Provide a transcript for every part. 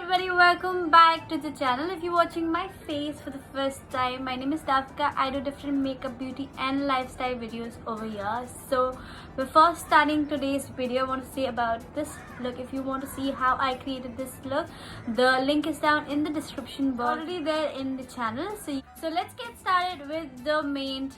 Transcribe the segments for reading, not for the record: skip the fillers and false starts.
everybody, welcome back to the channel. If you're watching my face for the first time, my name is Daphica. I do different makeup, beauty and lifestyle videos over here. So before starting today's video, I want to say about this look. If you want to see how I created this look, the link is down in the description box, already there in the channel. So let's get started with the main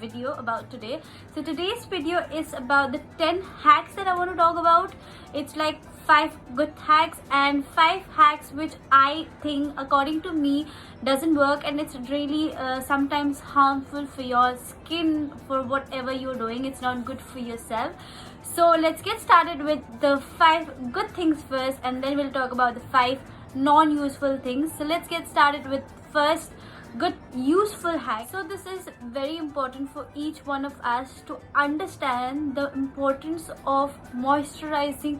video about today. So today's video is about the 10 hacks that I want to talk about. It's like 5 good hacks and 5 hacks which I think, according to me, doesn't work, and it's really sometimes harmful for your skin, for whatever you're doing. It's not good for yourself. So let's get started with the 5 good things first, and then we'll talk about the 5 non-useful things. So let's get started with first good useful hack. So this is very important for each one of us to understand the importance of moisturizing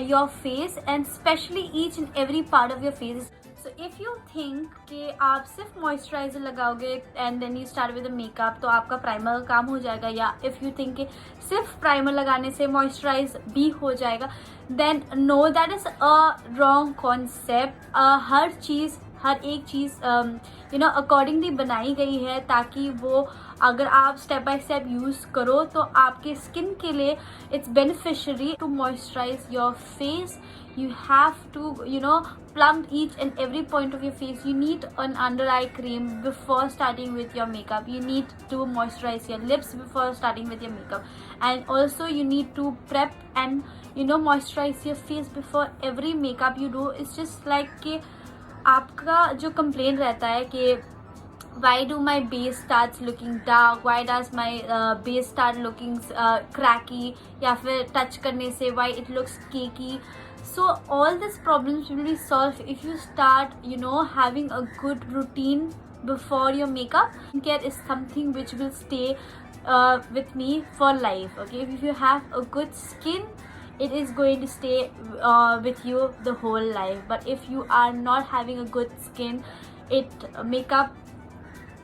your face, and especially each and every part of your face. So if you think कि आप सिर्फ moisturizer लगाओगे and then you start with the makeup तो आपका primer का काम हो जाएगा, या if you think कि सिर्फ प्राइमर लगाने से moisturize भी हो जाएगा, then no, that is a wrong concept. हर एक चीज़ अकॉर्डिंगली बनाई गई है, ताकि वो अगर आप स्टेप बाय स्टेप यूज़ करो तो आपके स्किन के लिए it's beneficiary. To moisturise your face, you have to plump each and every point of your face. You need an under eye cream before starting with your makeup. You need to moisturize your lips before starting with your makeup, and also you need to prep and moisturize your face before every makeup you do. It's just like कि आपका जो complain रहता है कि why do my base starts looking dark, why does my base start looking cracky, या फिर touch करने से why it looks cakey. So all these problems will be solved if you start having a good routine before your makeup. Skincare is something which will stay with me for life. Okay, if you have a good skin, it is going to stay with you the whole life. But if you are not having a good skin, makeup,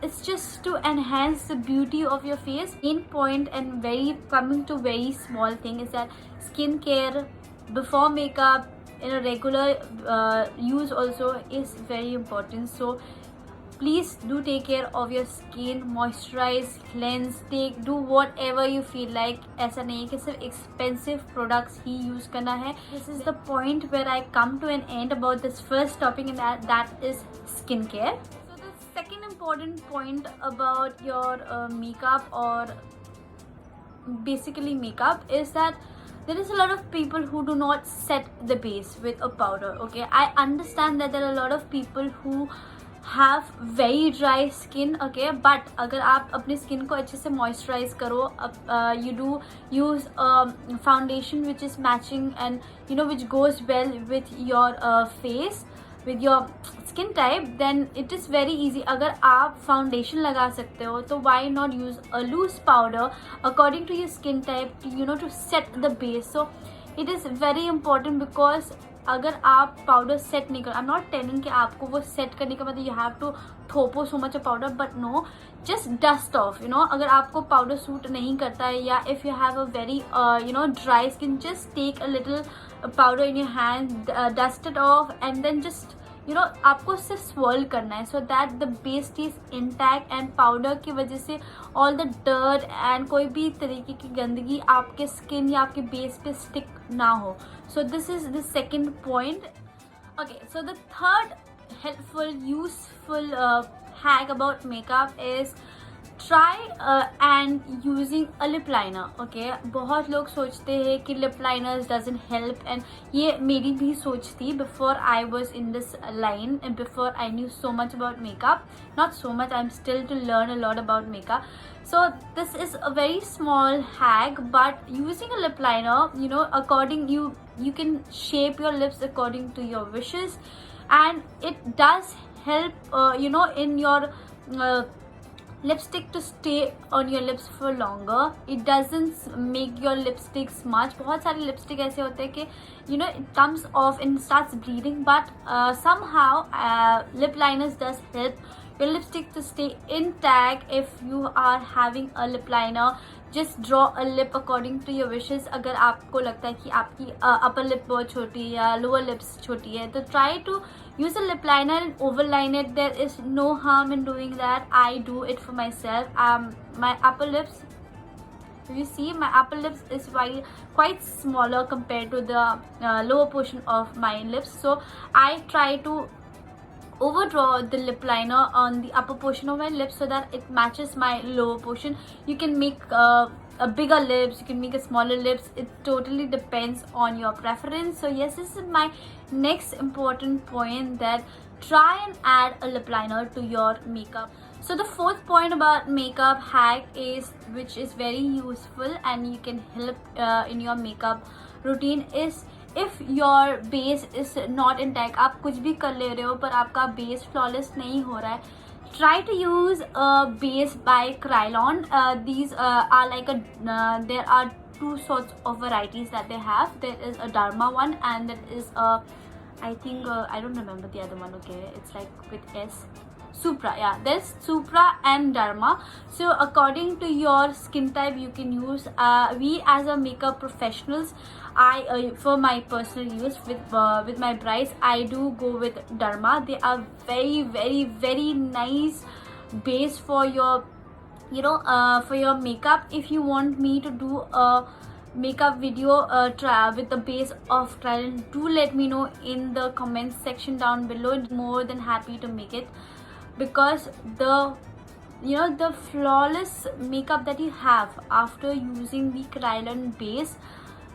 it's just to enhance the beauty of your face. Main point, and coming to very small thing, is that skincare before makeup in a regular use also is very important. So please do take care of your skin, moisturize, cleanse, do whatever you feel like. ऐसा नहीं है कि सिर्फ expensive products ही use करना है. This is the point where I come to an end about this first topic, and that is skincare. So the second important point about your makeup, or basically makeup, is that there is a lot of people who do not set the base with a powder. Okay, I understand that there are a lot of people who have very dry skin. Okay, but अगर आप अपने skin को अच्छे से moisturize करो, you do use foundation which is matching and which goes well with your face, with your skin type, then it is very easy. अगर आप foundation लगा सकते हो तो why not use a loose powder according to your skin type to set the base. So it is very important, because अगर आप powder set नहीं कर, आई एम नॉट टेलिंग कि आपको वो सेट करने का मतलब यू हैव टू थोपो so much powder, but no, just dust off. अगर आपको पाउडर सूट नहीं करता है, या if you have a very dry skin, just take a little powder in your hand, dust it off, and then just आपको सिर्फ swirl करना है, so that the base is intact, and powder की वजह से ऑल द डर्ट एंड कोई भी तरीके की गंदगी आपके स्किन या आपके बेस पे स्टिक ना हो. So this is the second point. Okay, so the third helpful, useful hack about makeup is try and using a lip liner. Okay, बहुत लोग सोचते हैं कि lip liners doesn't help, and ये मेरी भी सोच थी before I was in this line and before I knew so much about makeup. Not so much, I'm still to learn a lot about makeup. So this is a very small hack, but using a lip liner, according you can shape your lips according to your wishes, and it does help in your lipstick to stay on your lips for longer. It doesn't make your lipstick smudge. बहुत सारे lipstick ऐसे होते हैं कि it comes off and starts bleeding, but somehow lip liners does help your lipstick to stay intact if you are having a lip liner just draw a lip according to your wishes. अगर आपको लगता है कि आपकी upper lip बहुत छोटी है या lower lips छोटी है, तो try to use a lip liner and overline it. There is no harm in doing that. I do it for myself. My upper lips, if you see, my upper lips is quite smaller compared to the lower portion of my lips, so I try to overdraw the lip liner on the upper portion of my lips so that it matches my lower portion. You can make a bigger lips, you can make a smaller lips. It totally depends on your preference. So yes, this is my next important point, that try and add a lip liner to your makeup. So the fourth point about makeup hack is, which is very useful and you can help in your makeup routine, is if your base is not intact, आप कुछ भी कर ले रहे हो पर आपका base flawless नहीं हो रहा है, try to use a base by Krylon. These are like there are two sorts of varieties that they have. There is a Dharma one and there is a, I think I don't remember the other one. Okay, it's like with S. Supra, yeah, there's Supra and Dharma. So according to your skin type you can use. We as a makeup professionals, I for my personal use with my brides, I do go with Dharma. They are very nice base for your for your makeup. If you want me to do a makeup video with the base of Krylon, do let me know in the comments section down below. More than happy to make it, because the the flawless makeup that you have after using the Krylon base,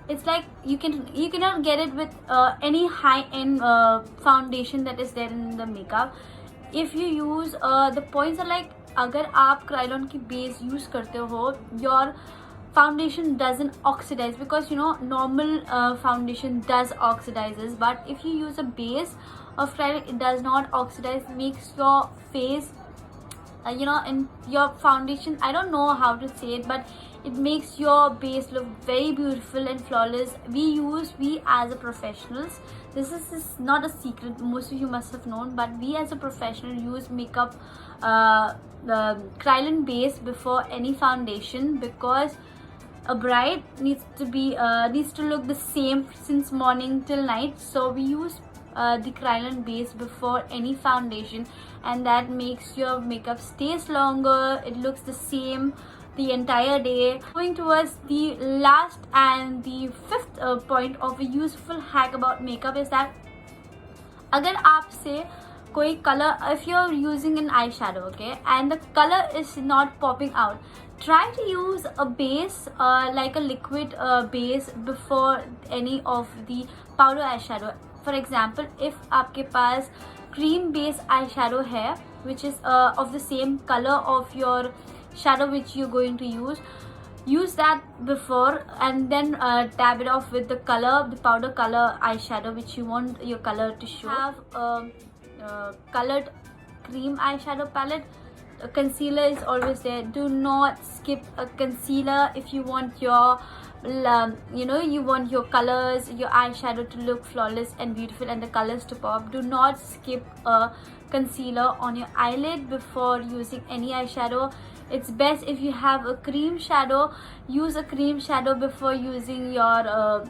it's like you cannot get it with any high-end foundation that is there in the makeup. If you use the points are like, अगर आप Krylon की base use करते हो, your foundation doesn't oxidize, because normal foundation does oxidizes, but if you use a base of Krylon, it does not oxidize, makes your face and your foundation, I don't know how to say it, but it makes your base look very beautiful and flawless. We as a professionals, this is not a secret, most of you must have known, but we as a professional use makeup the Krylon base before any foundation, because a bride needs to look the same since morning till night. So we use the Krylon base before any foundation, and that makes your makeup stays longer, it looks the same the entire day. Going towards the last and the fifth point of a useful hack about makeup is that अगर आपसे कोई color, if you're using an eyeshadow, okay, and the color is not popping out, try to use a base like a liquid base before any of the powder eyeshadow. For example, if आपके पास cream base eyeshadow है, which is of the same color of your shadow which you're going to use that before, and then dab it off with the powder color eyeshadow which you want your color to show. Have a colored cream eyeshadow palette. A concealer is always there. Do not skip a concealer if you want your you want your colors, your eyeshadow to look flawless and beautiful and the colors to pop. Do not skip a concealer on your eyelid before using any eyeshadow. It's best if you have a cream shadow, use a cream shadow before using your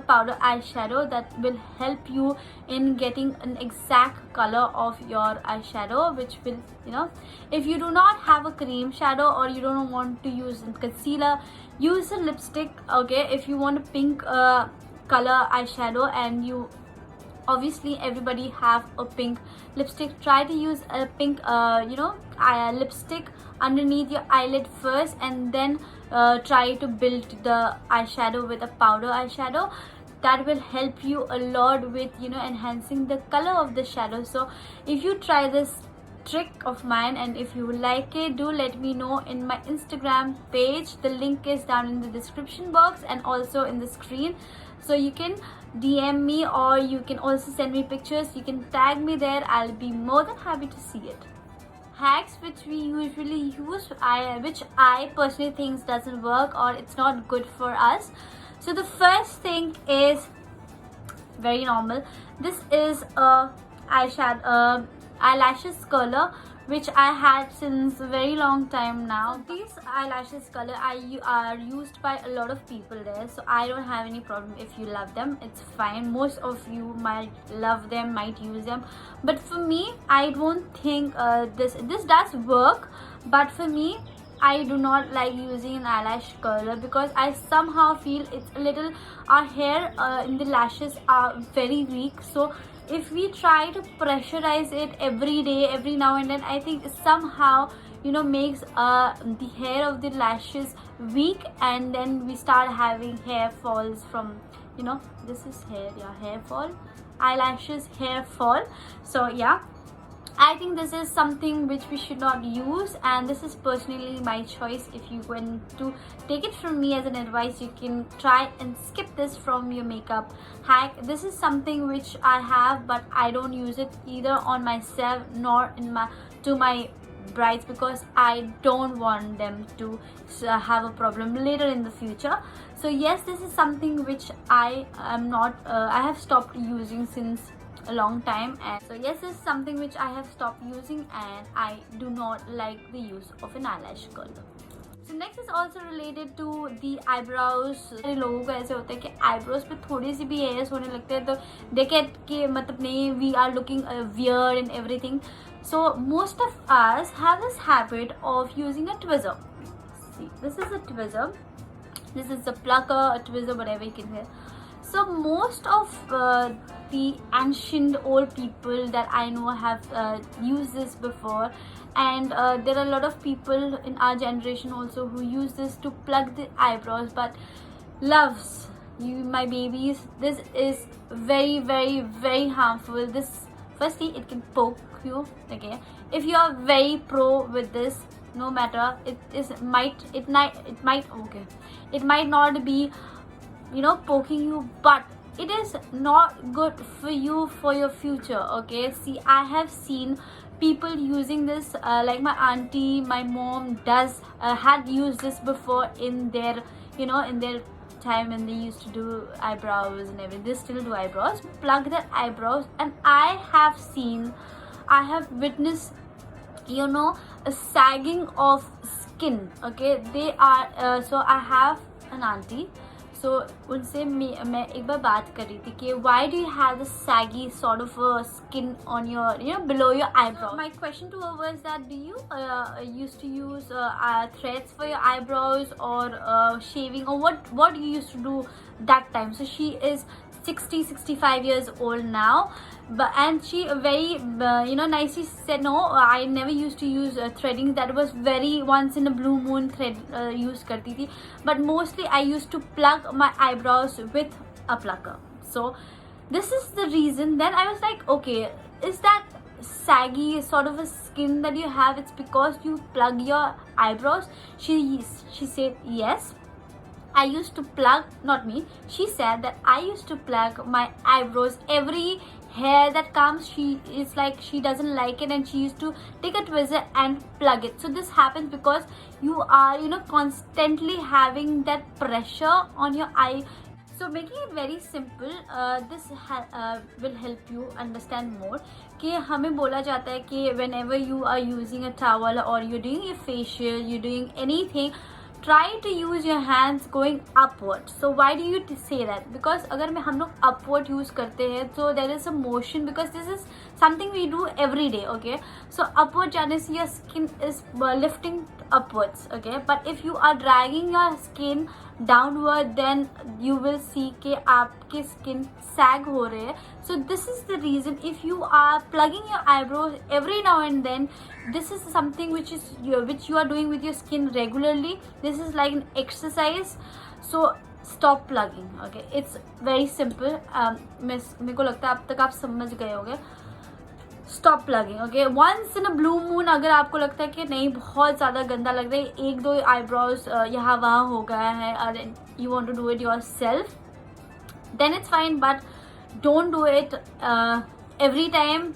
powder eyeshadow. That will help you in getting an exact color of your eyeshadow, which will if you do not have a cream shadow or you don't want to use a concealer, use a lipstick. Okay, if you want a pink color eyeshadow, and you obviously everybody have a pink lipstick, try to use a pink lipstick underneath your eyelid first, and then try to build the eyeshadow with a powder eyeshadow. That will help you a lot with enhancing the color of the shadow. So if you try this trick of mine and if you like it, do let me know in my Instagram page. The link is down in the description box and also in the screen, so you can DM me, or you can also send me pictures. You can tag me there. I'll be more than happy to see it. Hacks which we usually use, which I personally think doesn't work or it's not good for us. So the first thing is very normal. This is a eyelashes curler which I had since a very long time now. These eyelashes color are used by a lot of people there, so I don't have any problem. If you love them, it's fine. Most of you might love them, might use them, but for me, I don't think this does work. But for me, I do not like using an eyelash curler because I somehow feel it's a little, our hair in the lashes are very weak. So if we try to pressurize it every day, every now and then, I think somehow, you know, makes the hair of the lashes weak, and then we start having hair falls from, you know, this is hair, yeah, hair fall, eyelashes, hair fall. So yeah, I think this is something which we should not use, and this is personally my choice. If you want to take it from me as an advice, you can try and skip this from your makeup hack. This is something which I have, but I don't use it either on myself nor in my brides, because I don't want them to have a problem later in the future. So yes, this is something which I am not I have stopped using since a long time. And so yes, this is something which I have stopped using, and I do not like the use of an eyelash curler. So next is also related to the eyebrows. लोगों को ऐसे होता है कि eyebrows पे थोड़ी सी भी hairs होने लगते हैं तो they get कि मतलब नहीं, we are looking weird and everything. So most of us have this habit of using a tweezer. See, this is a tweezer. This is a plucker, a tweezer, whatever you can say. So most of the ancient old people that I know have used this before, and there are a lot of people in our generation also who use this to plug the eyebrows. But loves, you my babies, this is very very very harmful. This, firstly, it can poke you. Okay, if you are very pro with this, no matter, it might not be, you know, poking you, but it is not good for you for your future. Okay, see, I have seen people using this, like my auntie, my mom had used this before in their, you know, in their time when they used to do eyebrows and everything. They still do eyebrows, plug their eyebrows, and I have witnessed, you know, a sagging of skin. Okay, they are so I have an auntie. So उनसे मैं एक बार बात कर रही थी कि why do you have the saggy sort of skin on your, you know, below your eyebrow. My question to her was that, do you used to use threads for your eyebrows, or shaving, or what you used to do that time? So she is 65 years old now, and she very you know, nicely said, no, I never used to use threading. That was very once in a blue moon thread use karti thi, but mostly I used to plug my eyebrows with a plucker. So this is the reason. Then I was like, okay, is that saggy sort of a skin that you have, it's because you plug your eyebrows? She said yes, I used to plug, not me, she said that I used to plug my eyebrows. Every hair that comes, she is like, she doesn't like it, and she used to take a tweezer and plug it. So this happens because you are, you know, constantly having that pressure on your eye. So making it very simple, this will help you understand more. कि हमें बोला जाता है कि whenever you are using a towel, or you're doing your facial, you're doing anything, try to use your hands going upward. So why do you say that? Because अगर हम लोग upward use करते हैं, so there is a motion, because this is something we do every day. Okay, so upward जाने से your skin is lifting upwards. Okay, but if you are dragging your skin downward, then you will see कि आपके skin sag हो रहे हैं. So this is the reason. If you are plugging your eyebrows every now and then, this is something which you are doing with your skin regularly. This is like an exercise. So stop plugging. Okay, it's very simple. मेरे को लगता है अब तक आप समझ गए होंगे. Stop plugging. Okay, once in a blue moon अगर आपको लगता है कि नहीं बहुत ज़्यादा गंदा लग रहा है, एक दो आईब्रोज यहाँ वहाँ हो गया है, और you want to do it yourself, then it's fine, but don't do it every time.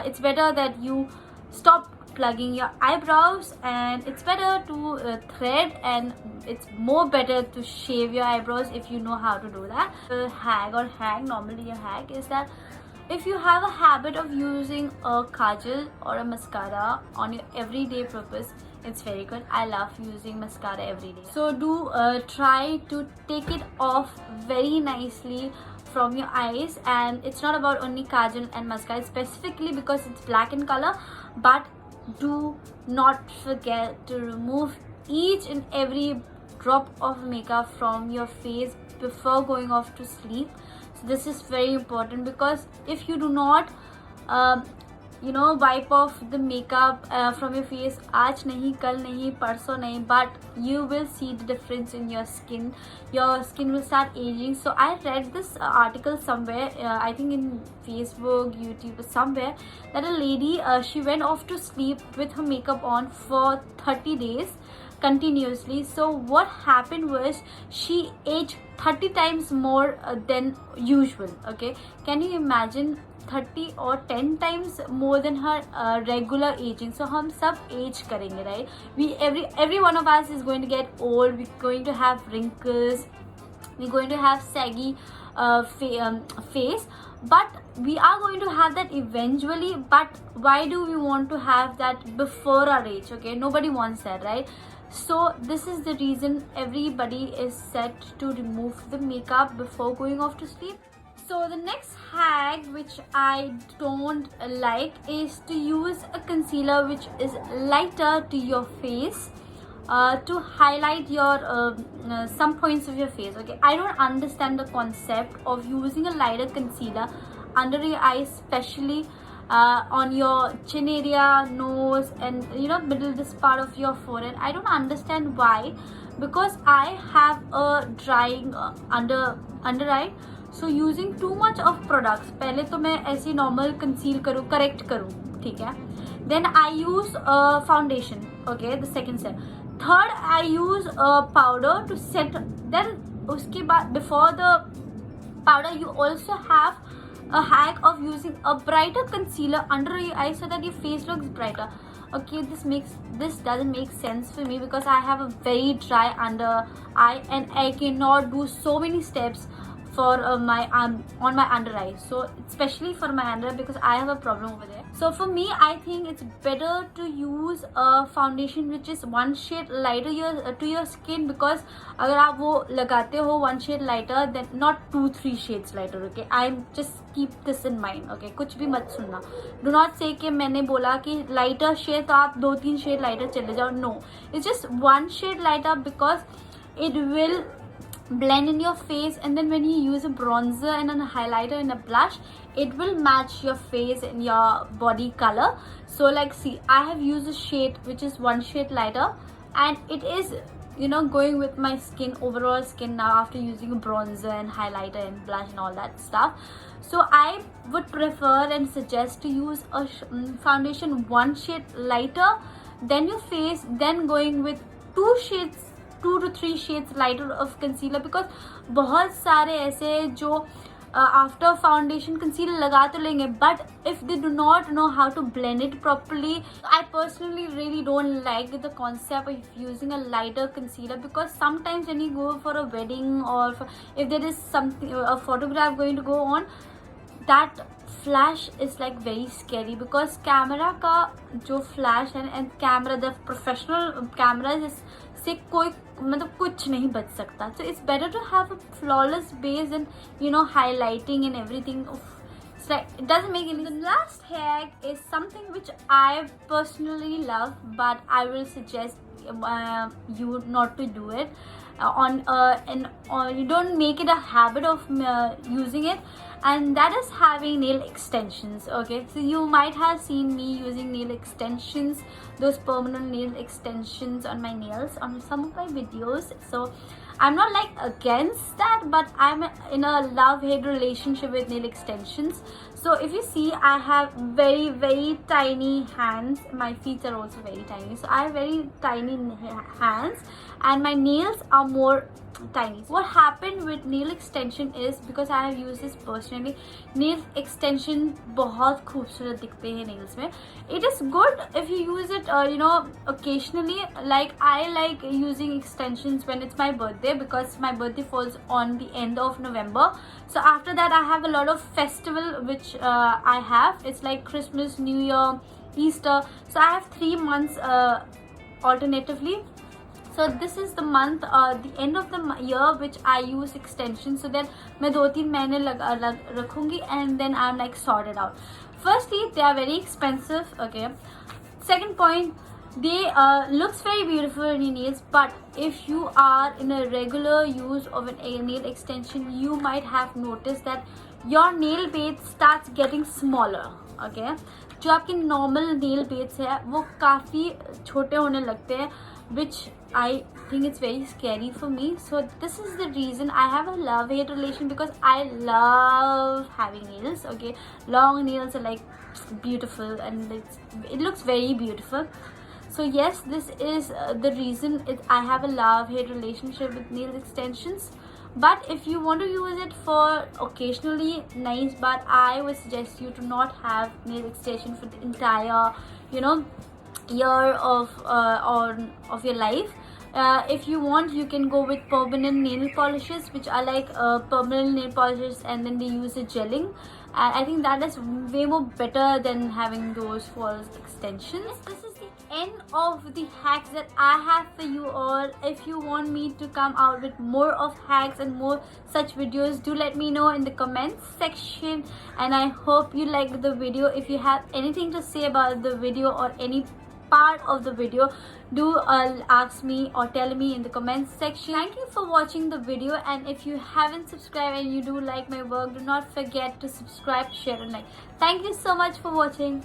It's better that you stop plugging your eyebrows, and it's better to thread, and it's more better to shave your eyebrows if you know how to do that. Normally a hack is that if you have a habit of using a kajal or a mascara on your everyday purpose, it's very good. I love using mascara every day. So do try to take it off very nicely from your eyes. And it's not about only kajal and mascara specifically because it's black in color, but do not forget to remove each and every drop of makeup from your face before going off to sleep. So this is very important, because if you do not wipe off the makeup from your face, aaj nahi, kal nahi, parso nahi, but you will see the difference in your skin. Your skin will start aging. So I read this article somewhere, I think in Facebook, YouTube, somewhere, that a lady, she went off to sleep with her makeup on for 30 days continuously. So what happened was she aged 30 times more than usual. Okay, can you imagine? 30 or 10 times more than her regular aging. So hum sab age karenge, right? Every one of us is going to get old. We're going to have wrinkles, we're going to have saggy face, but we are going to have that eventually. But why do we want to have that before our age? Okay, nobody wants that, right? So this is the reason everybody is set to remove the makeup before going off to sleep. So the next hack which I don't like is to use a concealer which is lighter to your face to highlight your some points of your face. Okay, I don't understand the concept of using a lighter concealer under your eyes, especially on your chin area, nose, and middle this part of your forehead. I don't understand why, because I have a drying under eye. So using too much of products, पहले तो मैं ऐसे normal conceal करूँ, correct करूँ, ठीक है? Then I use foundation. Okay, the second step. Third, I use powder to set. Then उसके बाद before the powder, you also have a hack of using a brighter concealer under your eyes so that your face looks brighter. Okay, this doesn't make sense for me because I have a very dry under eye and I cannot do so many steps for my on my under eye. So especially for my under eye, because I have a problem over there. So for me, I think it's better to use a foundation which is one shade lighter to your skin, because अगर आप वो लगाते हो one shade lighter, then not 2-3 shades lighter. Okay, I just keep this in mind. Okay, कुछ भी मत सुनना. Do not say कि मैंने बोला कि lighter shade तो आप 2-3 shade lighter चले जाओ. No, it's just one shade lighter, because it will blend in your face, and then when you use a bronzer and a highlighter and a blush, it will match your face and your body color. So like, see, I have used a shade which is one shade lighter, and it is going with my skin, overall skin now, after using a bronzer and highlighter and blush and all that stuff. So I would prefer and suggest to use a foundation one shade lighter than your face, then going with 2 to 3 shades lighter of concealer, because बहुत सारे ऐसे जो after foundation concealer लगा तो लेंगे, but if they do not know how to blend it properly. I personally really don't like the concept of using a lighter concealer, because sometimes when you go for a wedding or if there is something, a photograph going to go on, that flash is like very scary, because camera का जो flash है and camera, the professional cameras से कोई मतलब कुछ नहीं बच सकता. So it's better to have a flawless base and highlighting and everything. It's like, it doesn't make any sense. The last hack is something which I personally love, but I will suggest you not to do it. You don't make it a habit of using it, and that is having nail extensions. Okay, so you might have seen me using nail extensions, those permanent nail extensions on my nails on some of my videos. So I'm not like against that, but I'm in a love-hate relationship with nail extensions. So if you see, I have very, very tiny hands. My feet are also very tiny. So I have very tiny hands and my nails are more tiny. What happened with nail extension is, because I have used this personally, nail extension बहुत खूबसूरत दिखते हैं nails में. It is good if you use it occasionally. Like I like using extensions when it's my birthday. birthday, because my birthday falls on the end of November. So after that I have a lot of festival which I have. It's like Christmas, New Year, Easter. So I have 3 months alternatively. So this is the month, the end of the year, which I use extensions, so that मैं 2-3 महीने रखूंगी, and then I'm like sorted out. Firstly, they are very expensive. Okay. Second point, they looks very beautiful in your nails, but if you are in a regular use of a nail extension, you might have noticed that your nail bed starts getting smaller. Okay. जो आपके normal nail beds है वो काफ़ी छोटे होने लगते हैं, which I think it's very scary for me. So this is the reason I have a love-hate relation, because I love having nails. Okay, long nails are like beautiful, and it looks very beautiful. So yes, this is the reason I have a love-hate relationship with nail extensions. But if you want to use it for occasionally, nice, but I would suggest you to not have nail extension for the entire, year of your life. If you want, you can go with permanent nail polishes, which are like permanent nail polishes, and then they use a gelling. I think that is way more better than having those false extensions. This is the end of the hacks that I have for you all. If you want me to come out with more of hacks and more such videos, do let me know in the comments section, and I hope you liked the video. If you have anything to say about the video or any part of the video, do ask me or tell me in the comments section. Thank you for watching the video, and if you haven't subscribed and you do like my work, do not forget to subscribe, share and like. Thank you so much for watching.